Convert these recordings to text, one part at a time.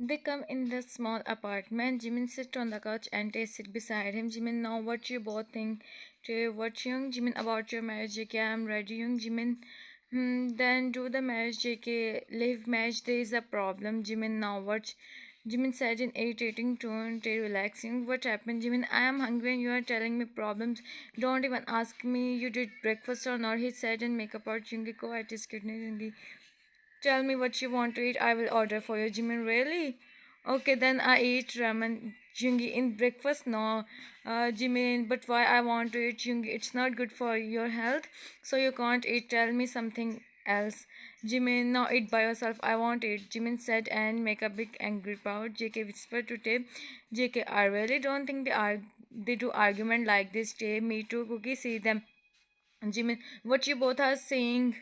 They come in the small apartment. Jimin sits on the couch and Tay sit beside him. Jimin, now what you both think? Tay, what Young? Jimin, about your marriage, JK, I'm ready. Young, Jimin, then do the marriage, JK. Live marriage, there is a problem. Jimin, now what? Jimin said in irritating tone. Tay, relaxing. What happened, Jimin? I am hungry and you are telling me problems. Don't even ask me you did breakfast or not. He said and make up out Yoongi ko at his kidney. Tell me what you want to eat. I will order for you. Jimin, really? Okay, then I eat ramen. Jungi, in breakfast? No. Jimin, but why I want to eat Jungi? It's not good for your health, so you can't eat. Tell me something else. Jimin, no, eat by yourself. I want it. Jimin said and make a big angry pout. JK whispered to Tay. JK, I really don't think they do argument like this. Tay, me too. Cookie, see them. Jimin, what you both are saying?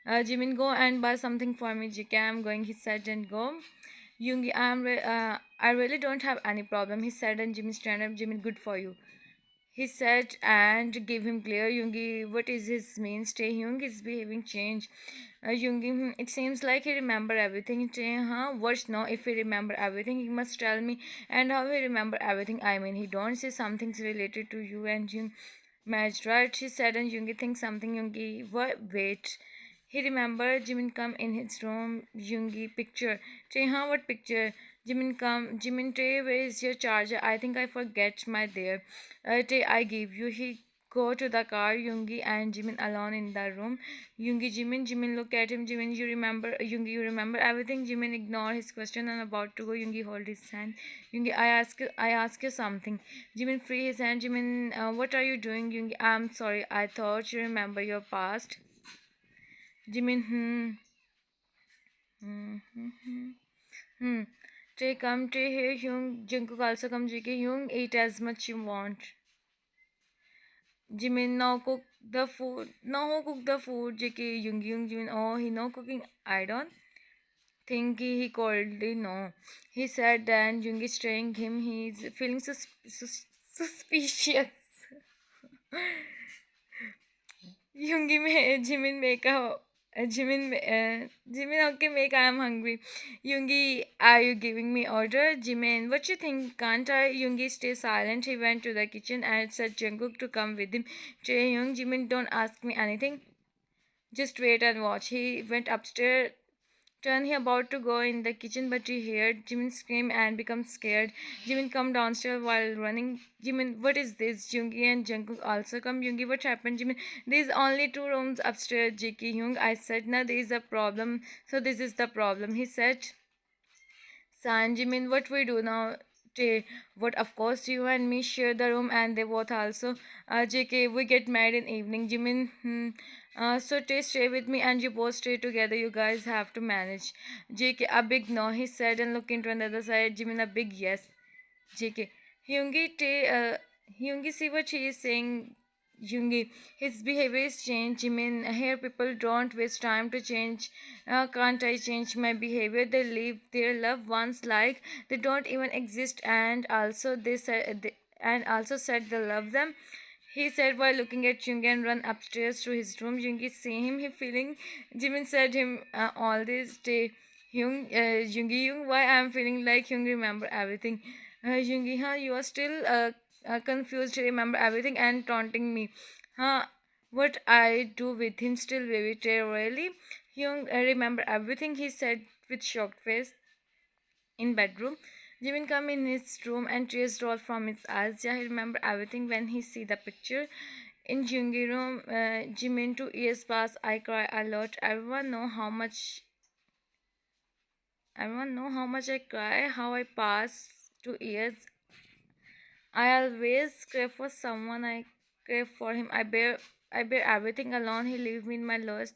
Jimin, go and buy something for me. JK, I'm going, he said, and go. Yoongi, I really don't have any problem, he said, and Jimin stand up. Jimin, good for you, he said, and gave him clear. Yoongi, what is his mean? Stay Young is behaving change. Yoongi, it seems like he remember everything. Stay, huh? Worse, no, if he remember everything, he must tell me. And how he remember everything? I mean, he don't say something's related to you and Jung matched, right? She said, and Yoongi thinks something. Yoongi, what? Wait. He remembered Jimin come in his room. Yoongi picture. Tay, huh? What picture? Jimin come. Jimin, Tay, where is your charger? I think I forget my there. Tay, I give you. He go to the car. Yoongi and Jimin alone in the room. Yoongi, Jimin. Jimin look at him. Jimin, you remember? Yoongi, you remember everything? Jimin ignore his question and about to go. Yoongi hold his hand. Yoongi, I ask you something. Jimin free his hand. Jimin, what are you doing? Yoongi, I'm sorry. I thought you remember your past. Jimin, hmm. Tay, come, Tay, here, Hyung. Jungkook also come, JK. Hyung, eat as much you want. Jimin, now cook the food. No, who cook the food? JK, Young, Jimin. Oh, he no cooking. I don't think he coldly no. He said that Jung is straying him. He's feeling suspicious. Yoongi Jimin make a Jimin, okay, make I am hungry. Yoongi, are you giving me order? Jimin, what you think? Can't I? Yoongi stay silent. He went to the kitchen and said Jungkook to come with him. Jaehyung, Jimin, don't ask me anything. Just wait and watch. He went upstairs. Turn he about to go in the kitchen, but he heard Jimin scream and become scared. Jimin come downstairs while running. Jimin, what is this? Yoongi and Jungkook also come. Yoongi, what happened? Jimin, there's only two rooms upstairs. JK, Young, I said, na, there is a problem. So this is the problem. He said, San, Jimin, what we do now? What, of course you and me share the room and they both also. JK, we get married in evening. Jimin, so stay with me and you both stay together. You guys have to manage. JK, a big no, he said and look into another side. Jimin, a big yes. JK, Hyungi, see what she is saying. Yoongi, his behavior is changed. I mean, here people don't waste time to change. Can't I change my behavior? They leave their loved ones like they don't even exist, and also said they love them. He said while looking at Yoongi and run upstairs to his room. Yoongi see him, he feeling. Jimin said him all this day. Yoongi, why I'm feeling like Yoongi remember everything. Yoongi, huh? You are still confused, remember everything and taunting me. Huh? What I do with him still very really? Young remember everything, he said with shocked face. In bedroom, Jimin come in his room and tears roll from his eyes. Yeah, he remember everything when he see the picture. In Jungi room, Jimin 2 years pass. I cry a lot. Everyone know how much I cry. How I pass 2 years. I always crave for someone. I crave for him. I bear everything alone. He leave me in my lowest.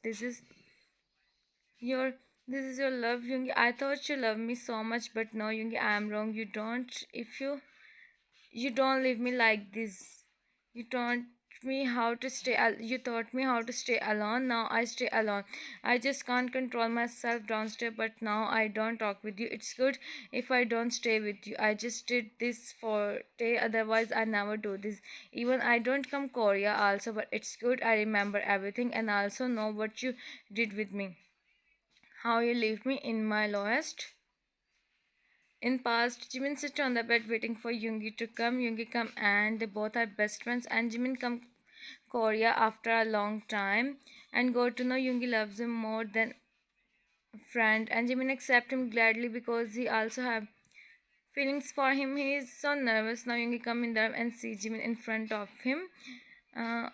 Your this is your love, Yoongi. I thought you loved me so much, but no, Yoongi, I am wrong. You don't. If you don't leave me like this. You taught me how to stay. You taught me how to stay alone. Now I stay alone. I just can't control myself downstairs. But now I don't talk with you. It's good if I don't stay with you. I just did this for day. Otherwise, I never do this. Even I don't come Korea also. But it's good. I remember everything and I also know what you did with me. How you leave me in my lowest. In past, Jimin sits on the bed waiting for Yoongi to come. Yoongi come and they both are best friends. And Jimin come Korea after a long time and got to know Yoongi loves him more than friend. And Jimin accept him gladly because he also have feelings for him. He is so nervous now. Yoongi come in there and see Jimin in front of him.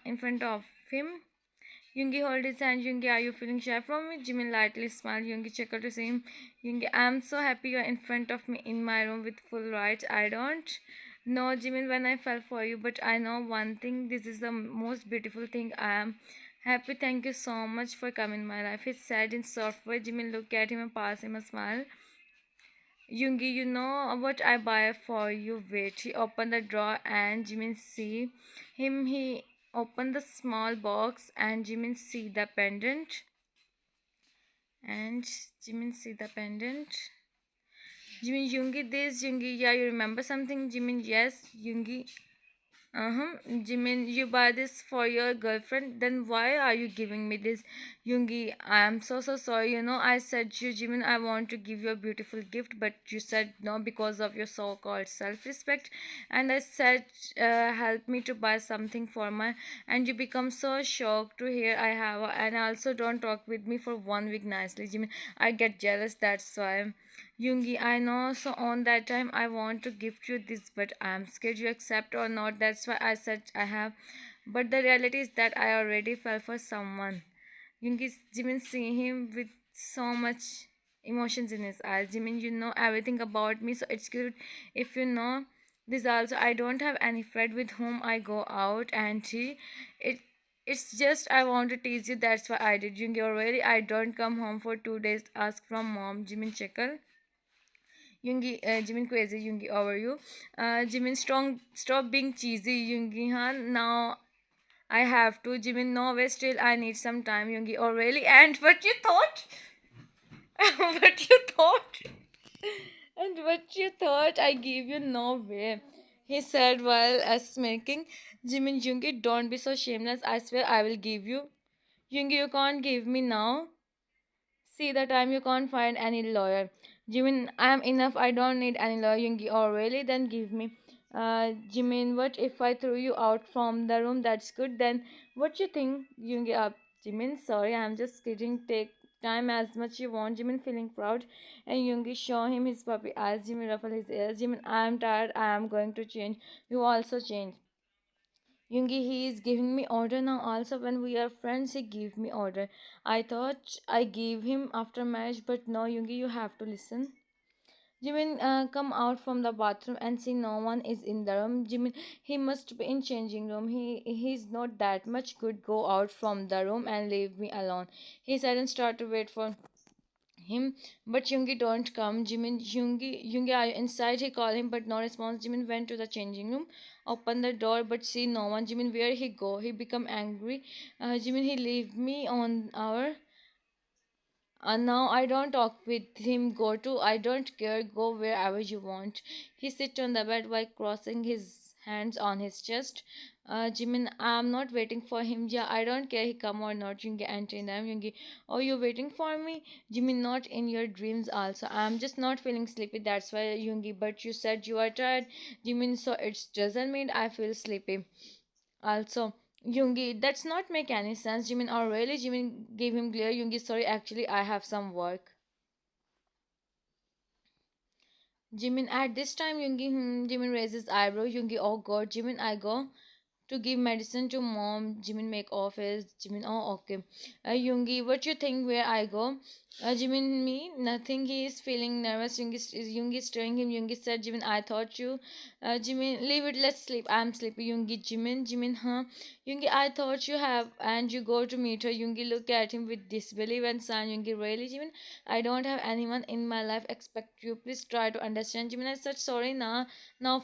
In front of him. Yoongi hold his hand. Yoongi, are you feeling shy from me? Jimin lightly smiled. Yoongi checked to see him. Yoongi, I'm so happy you're in front of me in my room with full rights. I don't know, Jimin, when I fell for you, but I know one thing. This is the most beautiful thing. I am happy. Thank you so much for coming in my life. He said in soft voice. Jimin looked at him and passed him a smile. Yoongi, you know what I buy for you? Wait. He opened the drawer and Jimin see him. He opened the small box and Jimin see the pendant. And Jimin see the pendant. Jimin, Yoongi, this Yoongi. Yeah, you remember something? Jimin, yes. Yoongi, uh-huh. Jimin, you buy this for your girlfriend? Then why are you giving me this? Yoongi, I am so sorry. You know, I said to you, Jimin, I want to give you a beautiful gift, but you said no because of your so-called self-respect. And I said, help me to buy something for my. And you become so shocked to hear I have. And also don't talk with me for 1 week nicely, Jimin. I get jealous. That's why. Yoongi, I know. So on that time, I want to gift you this, but I'm scared you accept or not. That's why I said I have. But the reality is that I already fell for someone. Yoongi, Jimin see him with so much emotions in his eyes. Jimin, you know everything about me, so it's good if you know this also. I don't have any friend with whom I go out, and it. It's just I want to tease you. That's why I did. Yoongi, already I don't come home for 2 days. Ask from mom. Jimin chuckle. Yoongi, Jimin crazy, Yoongi over you. Jimin strong, stop being cheesy, Yoongi, huh? Now I have to. Jimin, no way, still I need some time, Yoongi. Oh, really? And what you thought? What you thought? And what you thought? I gave you no way. He said while smirking. Jimin, Yoongi, don't be so shameless. I swear I will give you. Yoongi, you can't give me now. See the time you can't find any lawyer. Jimin, I'm enough. I don't need any lawyer. Yoongi, oh really? Then give me. Jimin, what if I threw you out from the room? That's good. Then what you think? Yoongi up. Jimin, sorry, I'm just kidding. Take time as much you want. Jimin feeling proud. And Yoongi show him his puppy eyes. Jimin ruffle his ears. Jimin, I'm tired. I am going to change. You also change. Yoongi, he is giving me order now. Also, when we are friends, he give me order. I thought I gave him after marriage, but no, Yoongi, you have to listen. Jimin come out from the bathroom and see no one is in the room. Jimin, he must be in changing room. He's not that much good. Go out from the room and leave me alone. He said and start to wait for him, but Yoongi don't come. Jimin, Yoongi, are you inside? He called him, but no response. Jimin went to the changing room, opened the door, but see no one. Jimin, where he go? He become angry. Jimin, he leave me on our. Now I don't talk with him. Go to. I don't care. Go wherever you want. He sit on the bed while crossing his hands on his chest. Jimin, I'm not waiting for him. Yeah, I don't care he come or not. Yoongi entering them. Yoongi, oh, you waiting for me? Jimin, not in your dreams also. I'm just not feeling sleepy. That's why, Yoongi. But you said you are tired. Jimin, so it doesn't mean I feel sleepy. Also, Yoongi, that's not make any sense. Jimin, oh really? Jimin gave him glare. Yoongi, sorry, actually I have some work. Jimin, at this time, Jimin raises eyebrow. Yoongi, oh god, Jimin, I go to give medicine to mom. Jimin make office. Jimin, oh okay. Yoongi, what you think where I go? Jimin, me, nothing. He is feeling nervous. Yoongi is stirring him. Yoongi said, Jimin, I thought you. Jimin, leave it. Let's sleep. I'm sleepy. Yoongi, Jimin, huh? Yoongi, I thought you have, and you go to meet her. Yoongi look at him with disbelief and sign. Yoongi, really, Jimin? I don't have anyone in my life. Expect you. Please try to understand. Jimin, I said sorry. Now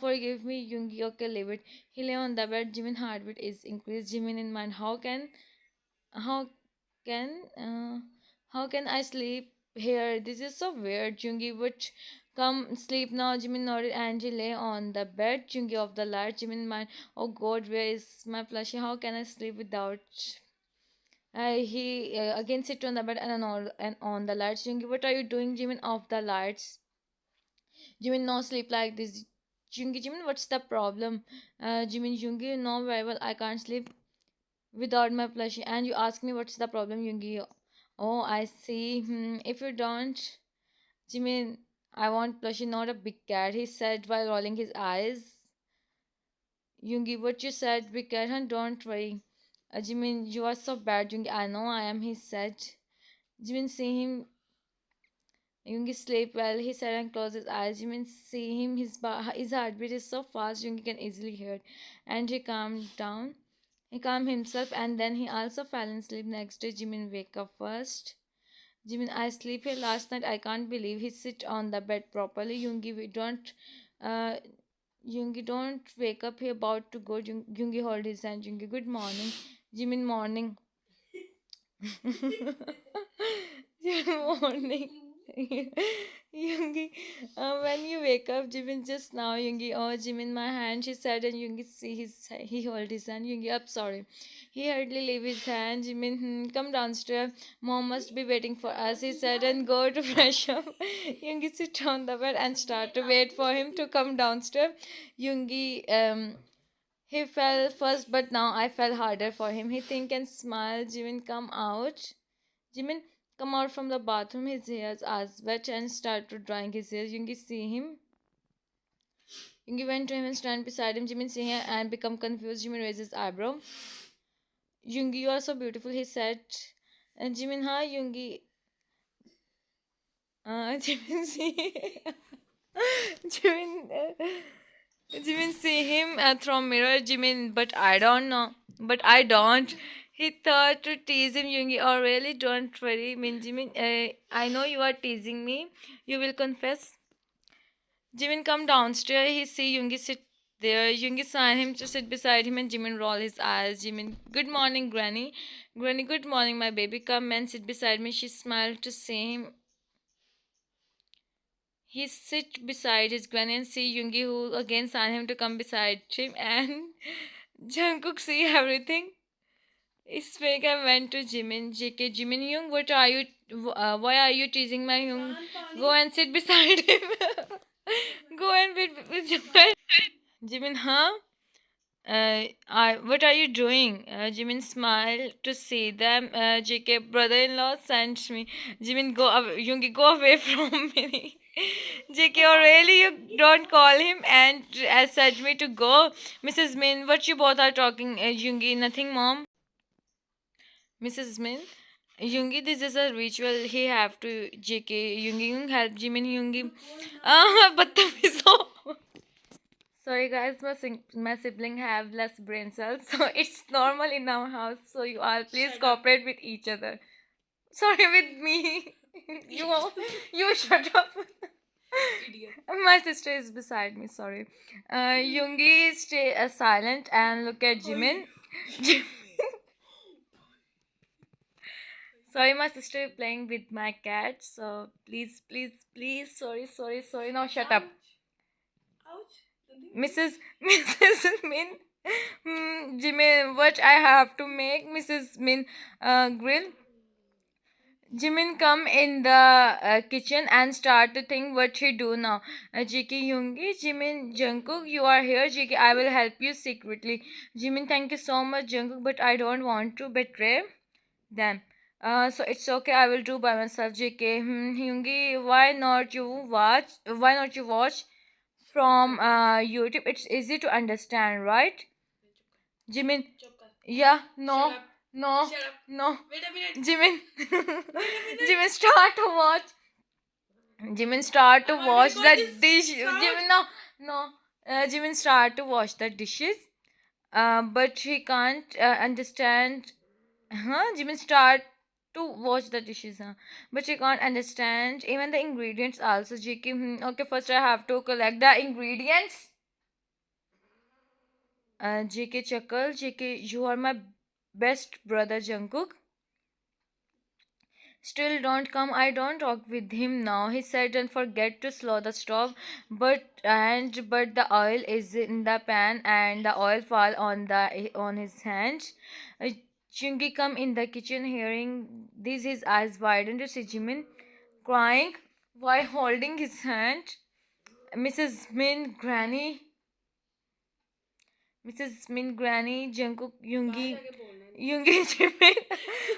forgive me. Yoongi, okay, leave it. He lay on the bed. Jimin heartbeat is increased. Jimin in mind. How can how can I sleep here? This is so weird. Jungi would come sleep now. Jimin nodded and he lay on the bed. Jungi of the light. Jimin mind. Oh God, where is my plushie? How can I sleep without? He again sit on the bed and on the lights. Jungi, what are you doing, Jimin? Off the lights. Jimin, no sleep like this. Yoongi, Jimin, what's the problem? Jimin, Yoongi, no, very well, I can't sleep without my plushie. And you ask me what's the problem, Yoongi? Oh, I see. If you don't, Jimin, I want plushie, not a big cat, he said while rolling his eyes. Yoongi, what you said, big cat, huh? Don't worry. Jimin, you are so bad, Yoongi. I know I am, he said. Jimin, see him. Yoongi sleep well, he said and closed his eyes. Jimin, see him. His heartbeat is so fast, Yoongi can easily hear it. And he calmed down. He calmed himself and then he also fell in sleep. Next day, Jimin wake up first. Jimin, I sleep here last night. I can't believe he sit on the bed properly. Yoongi, we don't. Uh, Yoongi, don't wake up. He about to go. Yoongi hold his hand. Yoongi, good morning. Jimin, morning. Good morning. Yoongi, when you wake up, Jimin just now, Yoongi, oh, Jimin, my hand, she said, and Yoongi, see he hold his hand. Yoongi, up, sorry. He hardly leave his hand. Jimin, come downstairs. Mom must be waiting for us, he said, and go to fresh up. Yoongi sit on the bed and start to wait for him to come downstairs. Yoongi, he fell first, but now I fell harder for him. He think and smile. Jimin, come out. Jimin come out from the bathroom. His hairs are wet and started drying his hair. Yoongi see him. Yoongi went to him and stand beside him. Jimin see him and become confused. Jimin raised his eyebrow. Yoongi, you are so beautiful, he said. And Jimin, hi, Yoongi. Jimin see Jimin, Jimin see him from mirror. Jimin, but I don't know. But I don't. He thought to tease him, Yoongi. Oh, really? Don't worry. Jimin, I know you are teasing me. You will confess. Jimin come downstairs. He see Yoongi sit there. Yoongi sign him to sit beside him and Jimin roll his eyes. Jimin, good morning, Granny. Granny, good morning, my baby. Come and sit beside me. She smiled to see him. He sit beside his granny and see Yoongi, who again signed him to come beside him, and Jungkook see everything. Speak and went to Jimin. JK, Jimin, Young, what are you? Why are you teasing my Young? Go and sit beside him. Go and with Jimin. Jimin, huh? What are you doing? Jimin smiled to see them. JK, brother-in-law sent me. Jimin, go away. Yoongi, go away from me. JK, oh really? You don't call him and said me to go. Mrs. Min, what you both are talking? Yoongi, nothing, mom. Mrs. Min, Yoongi, this is a ritual. He have to. JK, Yoongi, help Jimin, Yoongi. बदतमीज Sorry guys, my sibling have less brain cells, so it's normal in our house. So you all please cooperate with each other. Sorry with me. you you shut up. Idiot. My sister is beside me. Sorry. Yoongi stay silent and look at Jimin. Sorry, my sister is playing with my cat. So please, please, please. Sorry, sorry, sorry. Now shut up. Mrs. Mrs. Min, Jimin, what I have to make, Mrs. Min, grill. Jimin come in the kitchen and start to think what he do now. JK, Yoongi, Jimin, Jungkook, you are here. JK, I will help you secretly. Jimin, thank you so much, Jungkook, but I don't want to betray them. So it's okay. I will do by myself. JK, Yoongi, why not you watch? Why not you watch from YouTube? It's easy to understand, right? Jimin, yeah, no, no, no. Wait a minute. Jimin, Jimin, start to watch. Jimin, start to watch the dish. Jimin, no, no. Jimin, start to watch the dishes. But he can't understand. Huh? Jimin, start to watch the dishes. Huh? But he can't understand even the ingredients also. JK, okay, first I have to collect the ingredients. JK chuckle. JK, you are my best brother, Jungkook. Still don't come. I don't talk with him now. He said, don't forget to slow the stove. But the oil is in the pan and the oil fall on his hand. Uh, Chungi come in the kitchen hearing this. His eyes widened to see Jimin crying while holding his hand. Mrs. Min Granny. Mrs. Min Granny, Jungkook, Yoongi, Yoongi Jimin.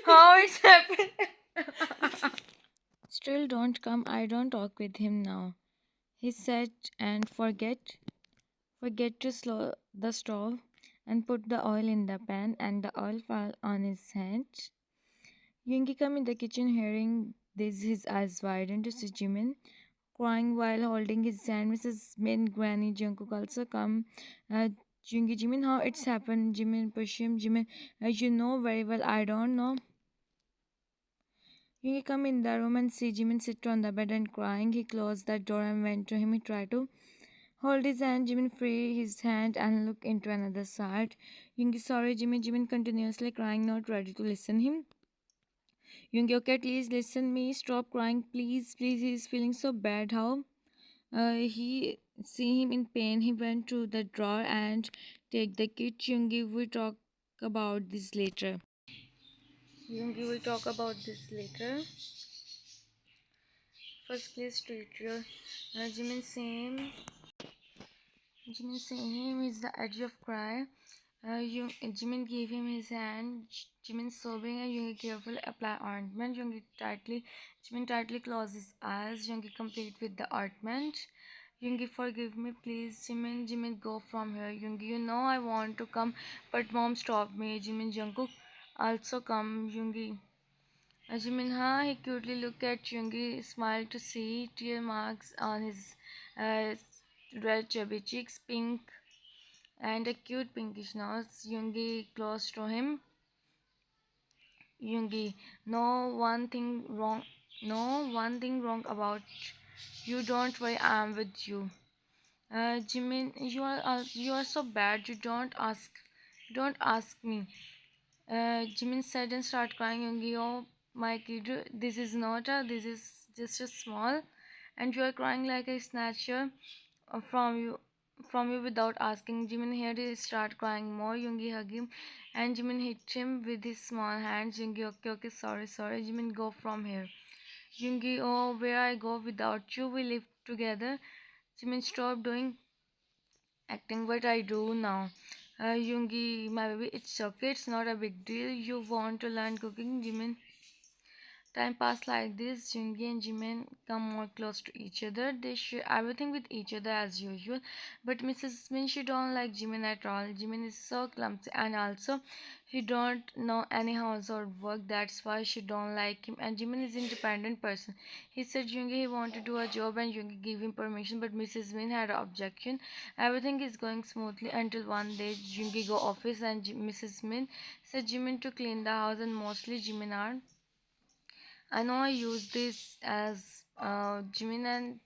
How it's happened? Still don't come. I don't talk with him now. He said, and forget to slow the stove and put the oil in the pan, and the oil fell on his hand. Yoongi come in the kitchen hearing this, his eyes widened to see Jimin crying while holding his hand. Mrs. Min, Granny, Jungkook also come. Uh, Yoongi, Jimin, how it's happened? Jimin, push him. Jimin, you know very well. I don't know. Yoongi come in the room and see Jimin sit on the bed and crying. He closed the door and went to him. He tried to hold his hand. Jimin free his hand and look into another side. Yoongi, sorry, Jimin. Jimin continuously crying, not ready to listen him. Yoongi, okay, please listen me. Stop crying, please, please. He's feeling so bad. How? He see him in pain. He went to the drawer and take the kit. Yoongi, we talk about this later. Yoongi, we talk about this later. First, please treat your Jimin same. Jimin same is the edge of cry. Jimin gave him his hand. Jimin sobbing and Yoongi carefully apply ointment. Jimin tightly closed his eyes. Yoongi complete with the ointment. Yoongi, forgive me, please. Jimin, go from here. Yoongi, you know I want to come, but mom stopped me. Jimin, Jungkook, also come. Yoongi. Jimin, he cutely looked at Yoongi, smiled to see tear marks on his uh, red chubby cheeks, pink and a cute pinkish nose. Yoongi close to him. Yoongi, no one thing wrong about you. Don't worry, I'm with you. Jimin, you are so bad. Don't ask me. Jimin said and started crying. Yoongi, oh my kid, this is just a small, and you are crying like a snatcher from you without asking. Jimin here he start crying more. Yoongi hug him, and Jimin hit him with his small hands. Yoongi, okay, sorry. Jimin, go from here. Yoongi, oh, where I go without you? We live together. Jimin, stop doing acting. What I do now. Yoongi, my baby, it's okay. It's not a big deal. You want to learn cooking, Jimin? Time passed like this. Yoongi and Jimin come more close to each other. They share everything with each other as usual. But Mrs. Min, she don't like Jimin at all. Jimin is so clumsy and also he don't know any household work. That's why she don't like him. And Jimin is independent person. He said Yoongi he want to do a job and Yoongi gave him permission. But Mrs. Min had an objection. Everything is going smoothly until one day Yoongi go office and Mrs. Min said Jimin to clean the house and mostly Jimin are I know I use this as Jimin and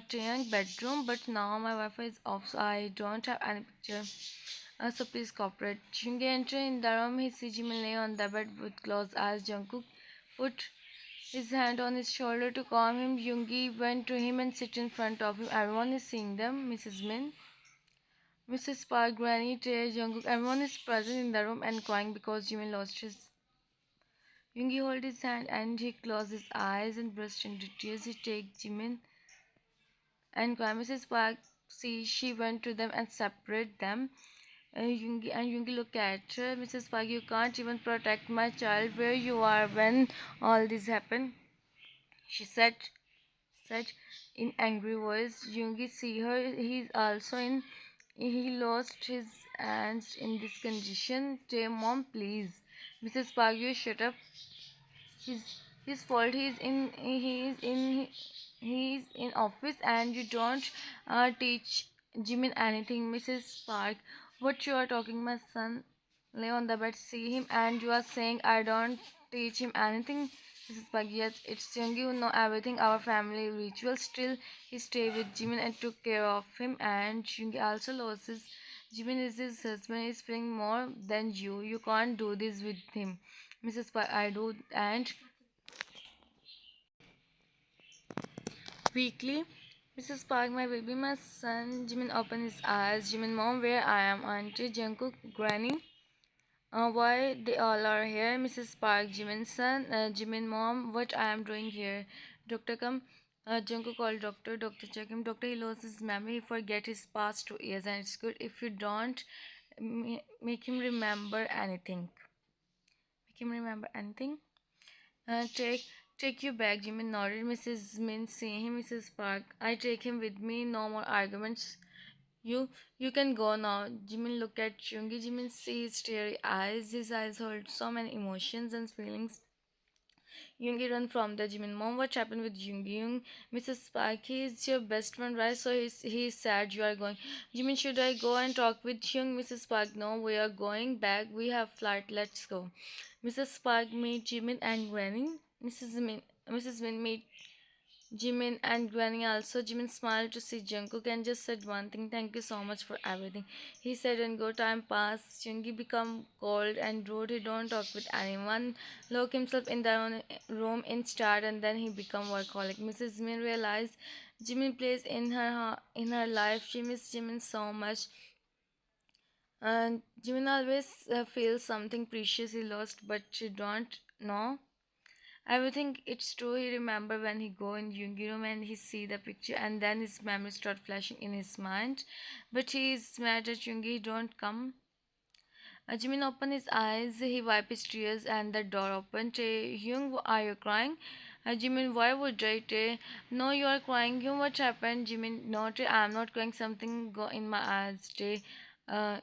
Taeyang bedroom, but now my Wi-Fi is off, so I don't have any picture. So please cooperate. Jungkook enter in the room. He sees Jimin lay on the bed with closed eyes. Jungkook put his hand on his shoulder to calm him. Yoongi went to him and sit in front of him. Everyone is seeing them. Mrs. Min, Mrs. Park, Granny, Tae, Jungkook. Everyone is present in the room and crying because Jimin lost his Yoongi held his hand and he closed his eyes and burst into tears. He take Jimin and cried. Mrs. Park, see, she went to them and separate them. Yoongi looked at her. Mrs. Park, you can't even protect my child. Where you are when all this happened? She said in angry voice. Yoongi see her. He's also in. He lost his hands in this condition. Say, mom, please. Mrs. Park, you shut up. his his fault. He's in office and you don't teach Jimin anything. Mrs. Park, what you are talking? My son lay on the bed, see him, and you are saying I don't teach him anything. Mrs. Park, yes, it's young, you know everything, our family ritual. Still he stayed with Jimin and took care of him, and Yoongi also lost his Jimin is his husband, is feeling more than you. You can't do this with him. Mrs. Park, I do. And weekly, Mrs. Park, my baby, my son. Jimin opened his eyes. Jimin, mom, where I am? Auntie, Jungkook, Granny. Why they all are here? Mrs. Park, Jimin, son. Jimin, mom, what I am doing here? Doctor, come. Jungkook called doctor. Doctor check him. Doctor, he lost his memory. He forget his past 2 years, and it's good if you don't make him remember anything. Make him remember anything. Take you back. Jimin nodded. Mrs. Min seeing him. Mrs. Park. I take him with me. No more arguments. You you can go now. Jimin look at Yoongi. Jimin see his teary eyes. His eyes hold so many emotions and feelings. Yoongi run from the Jimin. Mom, what happened with Yoongi? Mrs. Park, he is your best friend, right? So he's sad you are going. Jimin, should I go and talk with Young? Mrs. Park, no, we are going back. We have flight. Let's go. Mrs. Park meet Jimin and Granny. Mrs. Min meet Jimin and Granny also. Jimin smiled to see Jungkook and just said one thing, thank you so much for everything. He said and go time passed. Junggi become cold and rude. He don't talk with anyone. Lock himself in their own room instead and then he become workaholic. Mrs. Min realized Jimin plays in her life. She missed Jimin so much. And Jimin always feels something precious he lost but she don't know. Everything it's true. He remember when he go in Yoongi room and he see the picture and then his memories start flashing in his mind. But he is mad at Yoongi. He don't come. Jimin open his eyes. He wipe his tears and the door opened. Young, are you crying? Jimin, why would I? No, you are crying. You, what happened? Jimin, no, I am not crying. Something go in my eyes.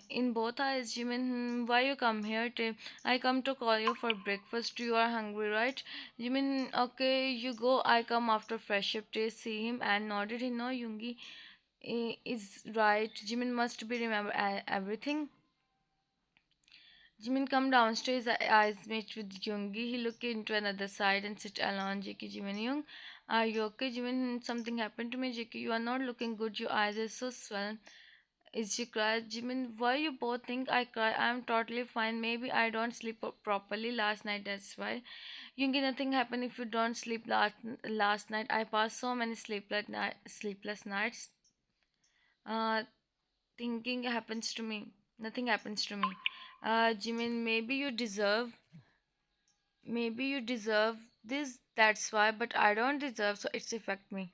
In both eyes, Jimin, why you come here? I come to call you for breakfast. You are hungry, right? Jimin, okay, you go. I come after fresh up. See him and nodded. He know Yoongi is right. Jimin must be remember everything. Jimin come downstairs, eyes met with Yoongi. He look into another side and sit alone. JK, Jimin, Young, are you okay? Jimin, something happened to me. JK, you are not looking good. Your eyes are so swollen. Is she cried? Jimin, why you both think I cry? I'm totally fine. Maybe I don't sleep properly last night. That's why. Yoongi, nothing happened if you don't sleep last night. I passed so many sleepless nights. Uh, thinking happens to me. Nothing happens to me. Jimin, maybe you deserve this, that's why, but I don't deserve, so it's affect me.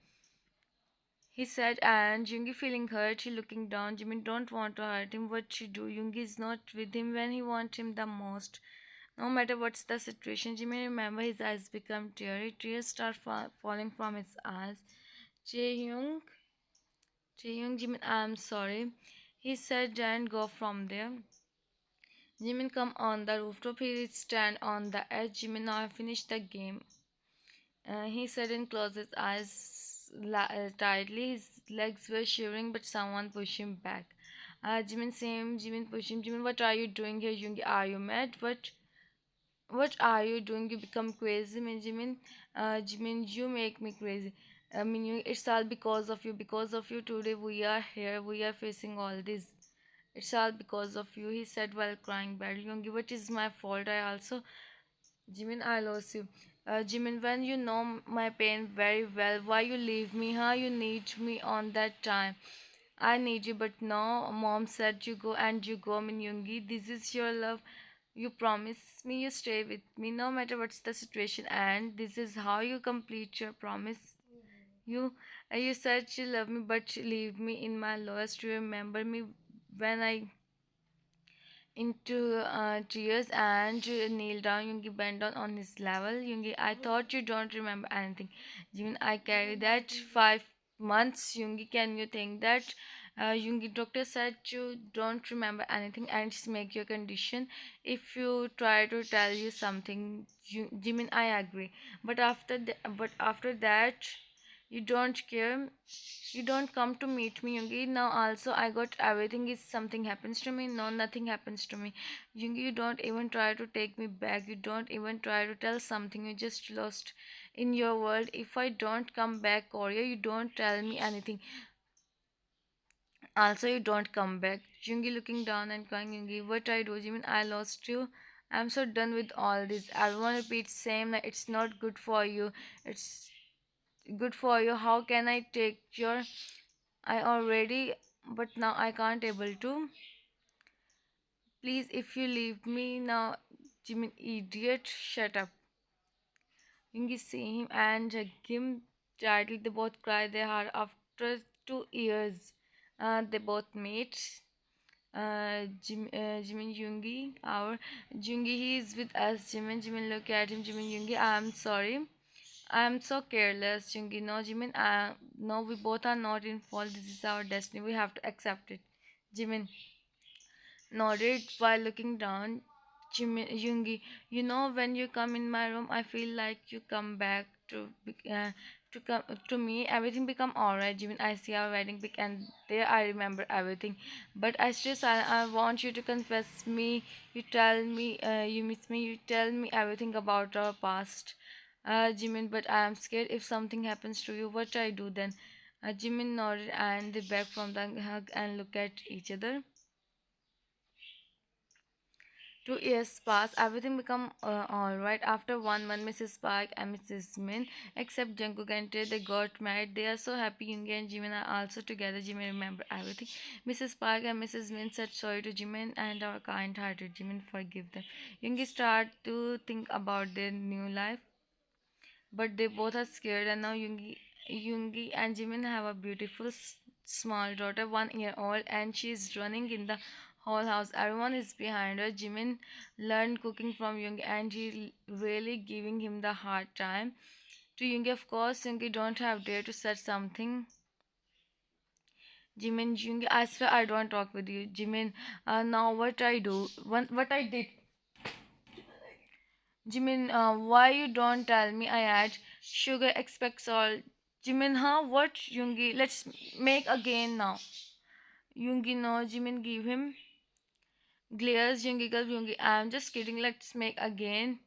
He said, and Yoongi feeling hurt, she looking down. Jimin don't want to hurt him. What she do? Yoongi is not with him when he want him the most. No matter what's the situation, Jimin remember his eyes become teary. Tears start falling from his eyes. Jaehyung, Jaehyung, Jimin, I'm sorry. He said and go from there. Jimin come on the rooftop. He stand on the edge. Jimin now finished the game. He said and closed his eyes tightly. His legs were shivering, but someone pushed him back. Jimin same. Jimin pushed him. Jimin, what are you doing here? Yoongi, are you mad? What are you doing? You become crazy, Jimin. Jimin, you make me crazy. It's all because of you. Because of you, today we are here. We are facing all this. It's all because of you, he said while crying badly. Yoongi, what is my fault? I also. Jimin, I lost you. Jimin, when you know my pain very well, why you leave me? How you need me on that time? I need you, but no. Mom said you go and you go. Yoongi, this is your love. You promise me you stay with me no matter what's the situation, and this is how you complete your promise. You said you love me, but you leave me in my lowest. You remember me when I into tears and kneel down. Yungi bent down on his level. Yungi, I thought you don't remember anything. Even I carry that 5 months. Yungi, can you think that? Yungi, doctor said you don't remember anything and it's make your condition. If you try to tell you something, Jimin, I agree. But after that, you don't care. You don't come to meet me, Yungi. Now also I got everything. If something happens to me, no, nothing happens to me. Yungi, you don't even try to take me back. You don't even try to tell something. You just lost in your world. If I don't come back, Korea, you don't tell me anything. Also, you don't come back. Yungi looking down and crying. Yungi, what I do? You mean I lost you? I'm so done with all this. Everyone repeats same. Like, it's not good for you. It's good for you. How can I take your I already, but now I can't able to. Please, if you leave me now, Jimin, idiot, shut up. Yungi see him and hug him. Sadly, they both cry their heart after 2 years. They both meet. Jimin Yoongi, our Yoongi, he is with us. Jimin, look at him. Jimin Yoongi, I'm sorry. I'm so careless, Yoongi. No, Jimin, no, we both are not in fault. This is our destiny. We have to accept it. Jimin nodded while looking down. Yoongi, you know, when you come in my room, I feel like you come back to come to me. Everything become alright. Jimin, I see our wedding pic, and there I remember everything. But I want you to confess me. You tell me you miss me. You tell me everything about our past. Jimin, but I am scared if something happens to you. What I do then? Jimin nodded, and they back from the hug and look at each other. 2 years pass, everything become alright. After 1 month, Mrs. Park and Mrs. Min, except Jungkook and Tae, they got married. They are so happy. Yoongi and Jimin are also together. Jimin remember everything. Mrs. Park and Mrs. Min said sorry to Jimin and are kind-hearted. Jimin forgive them. Yoongi start to think about their new life, but they both are scared. And now Yoongi and Jimin have a beautiful small daughter, 1 year old, and she is running in the whole house. Everyone is behind her. Jimin learned cooking from Yoongi, and he really giving him the hard time. To Yoongi, of course, Yoongi don't have dare to say something. Jimin, Yoongi, I swear I don't talk with you. Jimin, now what I do? What I did? Jimin, why you don't tell me I add sugar, expect salt? Jimin, huh? What? Yoongi, let's make again now. Yoongi, no. Jimin, give him glares. Yoongi, girl, Yoongi, I'm just kidding. Let's make again.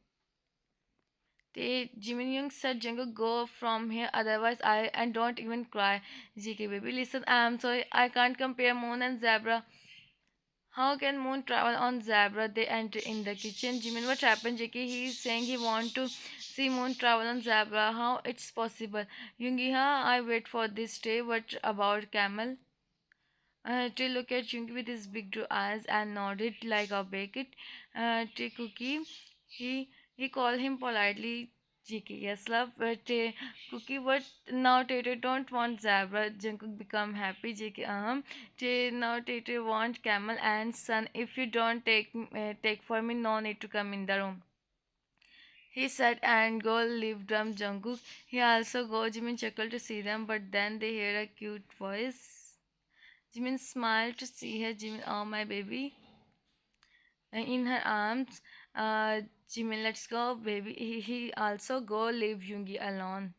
Jimin Young said, Jungkook, go from here, otherwise I and don't even cry. JK baby, listen, I'm sorry, I can't compare Moon and Zebra. How can Moon travel on Zebra? They enter in the kitchen. Jimin, what happened? JK, he's saying he want to see Moon travel on Zebra. How it's possible? Yoongi, huh? I wait for this day. What about Camel? Tay looked at Yoongi with his big blue eyes and nodded like a baked Cookie. He called him politely Jiki. Yes, love, but Cookie, what now? Tate don't want Zebra. Jungkook become happy. Jiki, Tay now Tate want Camel and Sun. If you don't take for me, no need to come in the room. He said and go leave drum Jungkook. He also go Jimin chuckled to see them, but then they hear a cute voice. Jimin smiled to see her. Jimin, oh my baby, in her arms. Uh, Jimin, let's go, baby. He also go leave Yoongi alone.